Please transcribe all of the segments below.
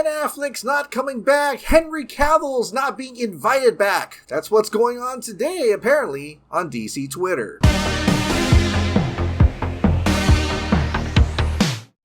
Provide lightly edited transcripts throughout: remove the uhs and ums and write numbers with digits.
Ben Affleck's not coming back. Henry Cavill's not being invited back. That's what's going on today, apparently, on DC Twitter.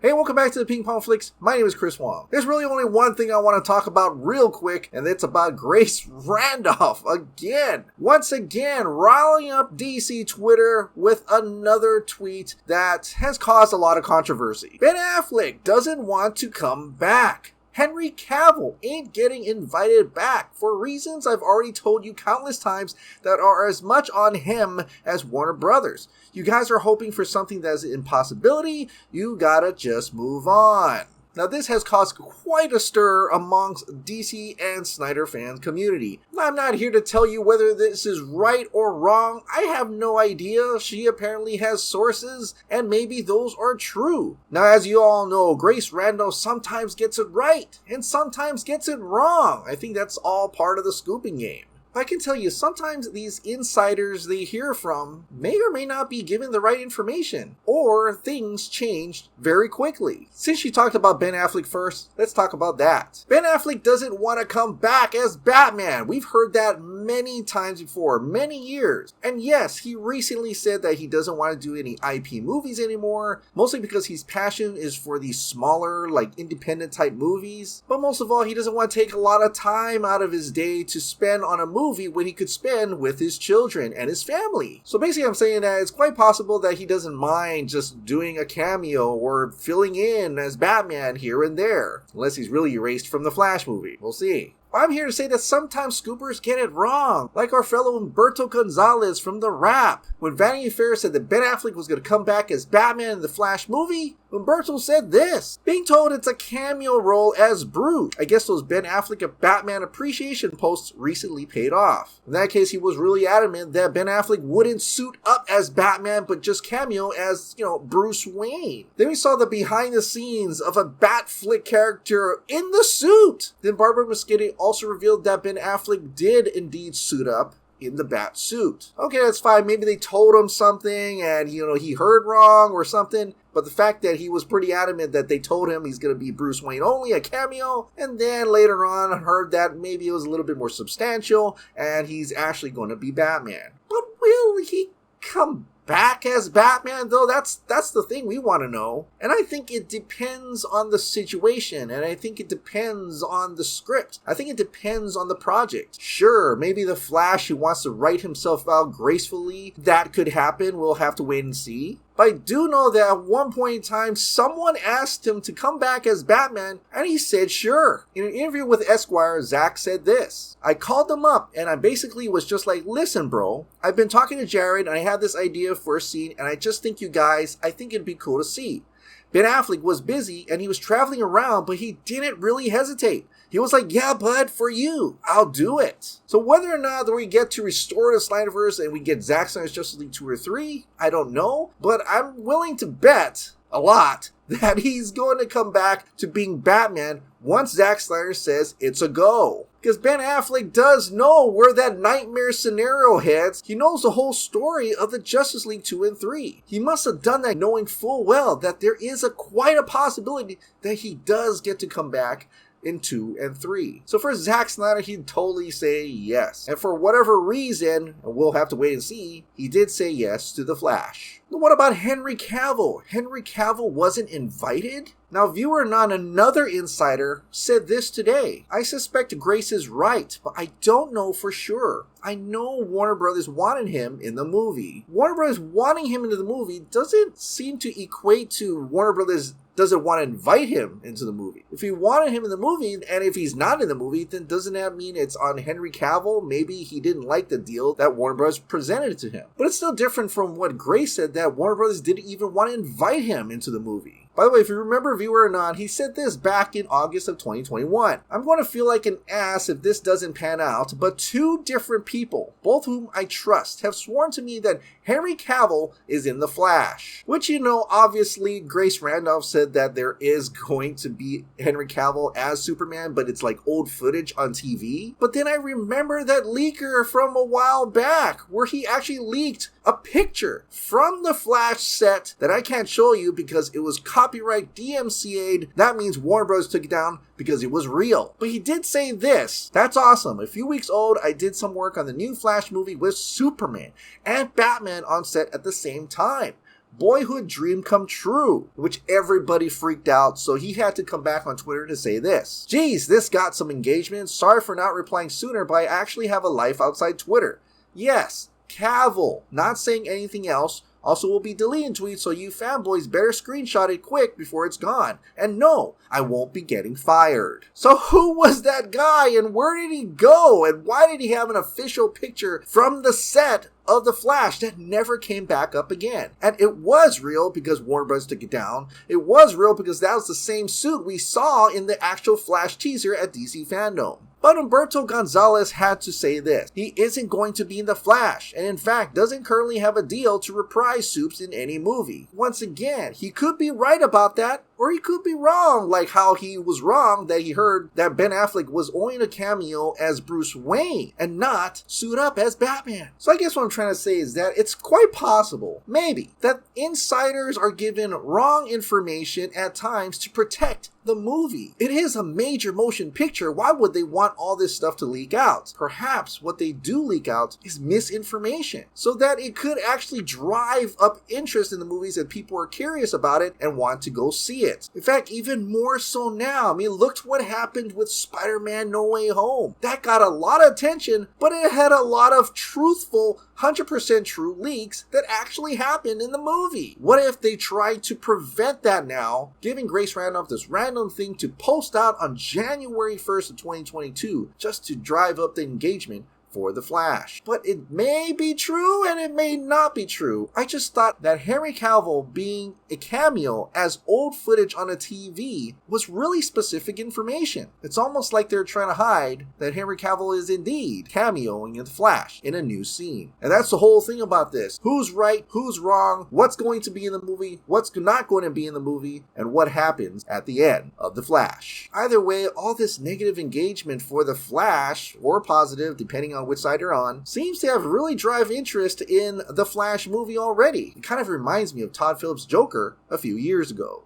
Hey, welcome back to the Ping Pong Flix. My name is Chris Wong. There's really only one thing I want to talk about real quick, and it's about Grace Randolph again. Once again, riling up DC Twitter with another tweet that has caused a lot of controversy. Ben Affleck doesn't want to come back. Henry Cavill ain't getting invited back for reasons I've already told you countless times that are as much on him as Warner Brothers. You guys are hoping for something that is an impossibility, you gotta just move on. Now this has caused quite a stir amongst DC and Snyder fan community. I'm not here to tell you whether this is right or wrong. I have no idea. She apparently has sources and maybe those are true. Now as you all know, Grace Randolph sometimes gets it right and sometimes gets it wrong. I think that's all part of the scooping game. I can tell you, sometimes these insiders they hear from may or may not be given the right information, or things change very quickly. Since you talked about Ben Affleck first, let's talk about that. Ben Affleck doesn't want to come back as Batman. We've heard that many times before, many years. And yes, he recently said that he doesn't want to do any IP movies anymore, mostly because his passion is for these smaller, like independent type movies. But most of all, he doesn't want to take a lot of time out of his day to spend on a movie when he could spend with his children and his family. So basically I'm saying that it's quite possible that he doesn't mind just doing a cameo or filling in as Batman here and there, unless he's really erased from the Flash movie. We'll see. I'm here to say that sometimes scoopers get it wrong, like our fellow Humberto Gonzalez from The Wrap. When Vanity Fair said that Ben Affleck was going to come back as Batman in the Flash movie, Humberto said this, being told it's a cameo role as Bruce. I guess those Ben Affleck Batman appreciation posts recently paid off. In that case, he was really adamant that Ben Affleck wouldn't suit up as Batman, but just cameo as, Bruce Wayne. Then we saw the behind the scenes of a Batflick character in the suit. Then Barbara Muschietti also revealed that Ben Affleck did indeed suit up in the bat suit. Okay, that's fine. Maybe they told him something and, he heard wrong or something. But the fact that he was pretty adamant that they told him he's going to be Bruce Wayne only, a cameo, and then later on heard that maybe it was a little bit more substantial and he's actually going to be Batman. But will he come back as Batman though? That's the thing we want to know. And I think it depends on the situation, and I think it depends on the script. I think it depends on the project. Sure, maybe the Flash who wants to write himself out gracefully, that could happen. We'll have to wait and see. But I do know that at one point in time, someone asked him to come back as Batman, and he said sure. In an interview with Esquire, Zack said this, I called him up, and I basically was just like, listen bro, I've been talking to Jared, and I had this idea for a scene, and I just think I think it'd be cool to see. Ben Affleck was busy, and he was traveling around, but he didn't really hesitate. He was like, yeah, bud, for you, I'll do it. So whether or not we get to restore the Snyderverse and we get Zack Snyder's Justice League 2 or 3, I don't know. But I'm willing to bet a lot that he's going to come back to being Batman once Zack Snyder says it's a go. Because Ben Affleck does know where that nightmare scenario heads. He knows the whole story of the Justice League 2 and 3. He must have done that knowing full well that there is quite a possibility that he does get to come back in 2 and 3. So for Zack Snyder, he'd totally say yes. And for whatever reason, and we'll have to wait and see, he did say yes to The Flash. But what about Henry Cavill? Henry Cavill wasn't invited? Now, viewer not another insider said this today. I suspect Grace is right, but I don't know for sure. I know Warner Brothers wanted him in the movie. Warner Brothers wanting him into the movie doesn't seem to equate to Warner Brothers doesn't want to invite him into the movie. If he wanted him in the movie, and if he's not in the movie, then doesn't that mean it's on Henry Cavill? Maybe he didn't like the deal that Warner Bros. Presented to him. But it's still different from what Grace said, that Warner Bros. Didn't even want to invite him into the movie. By the way, if you remember, viewer or not, he said this back in August of 2021. I'm going to feel like an ass if this doesn't pan out, but 2 different people, both whom I trust, have sworn to me that Henry Cavill is in The Flash. Which, obviously Grace Randolph said that there is going to be Henry Cavill as Superman, but it's like old footage on TV. But then I remember that leaker from a while back where he actually leaked a picture from the Flash set that I can't show you because it was copyright DMCA'd. That means Warner Bros. Took it down because it was real. But he did say this. That's awesome. A few weeks old, I did some work on the new Flash movie with Superman and Batman on set at the same time. Boyhood dream come true, which everybody freaked out, so he had to come back on Twitter to say this. Geez, this got some engagement. Sorry for not replying sooner, but I actually have a life outside Twitter. Yes, Cavill, not saying anything else. Also will be deleting tweets, so you fanboys better screenshot it quick before it's gone. And no, I won't be getting fired. So who was that guy and where did he go? And why did he have an official picture from the set of The Flash that never came back up again? And it was real because Warner Bros. Took it down. It was real because that was the same suit we saw in the actual Flash teaser at DC Fandom. But Humberto Gonzalez had to say this. He isn't going to be in The Flash, and in fact doesn't currently have a deal to reprise Supes in any movie. Once again, he could be right about that, or he could be wrong, like how he was wrong that he heard that Ben Affleck was only in a cameo as Bruce Wayne and not suit up as Batman. So I guess what I'm trying to say is that it's quite possible, maybe, that insiders are given wrong information at times to protect the movie. It is a major motion picture. Why would they want all this stuff to leak out? Perhaps what they do leak out is misinformation, so that it could actually drive up interest in the movies and people are curious about it and want to go see it. In fact, even more so now. I mean, look what happened with Spider-Man No Way Home. That got a lot of attention, but it had a lot of truthful 100% true leaks that actually happened in the movie. What if they tried to prevent that now, giving Grace Randolph this random thing to post out on January 1st of 2022 just to drive up the engagement for The Flash? But it may be true and it may not be true. I just thought that Henry Cavill being a cameo as old footage on a TV was really specific information. It's almost like they're trying to hide that Henry Cavill is indeed cameoing in The Flash in a new scene. And that's the whole thing about this. Who's right? Who's wrong? What's going to be in the movie? What's not going to be in the movie? And what happens at the end of The Flash? Either way, all this negative engagement for The Flash, or positive depending on which side you're on, seems to have really drive interest in the Flash movie already. It kind of reminds me of Todd Phillips' Joker a few years ago.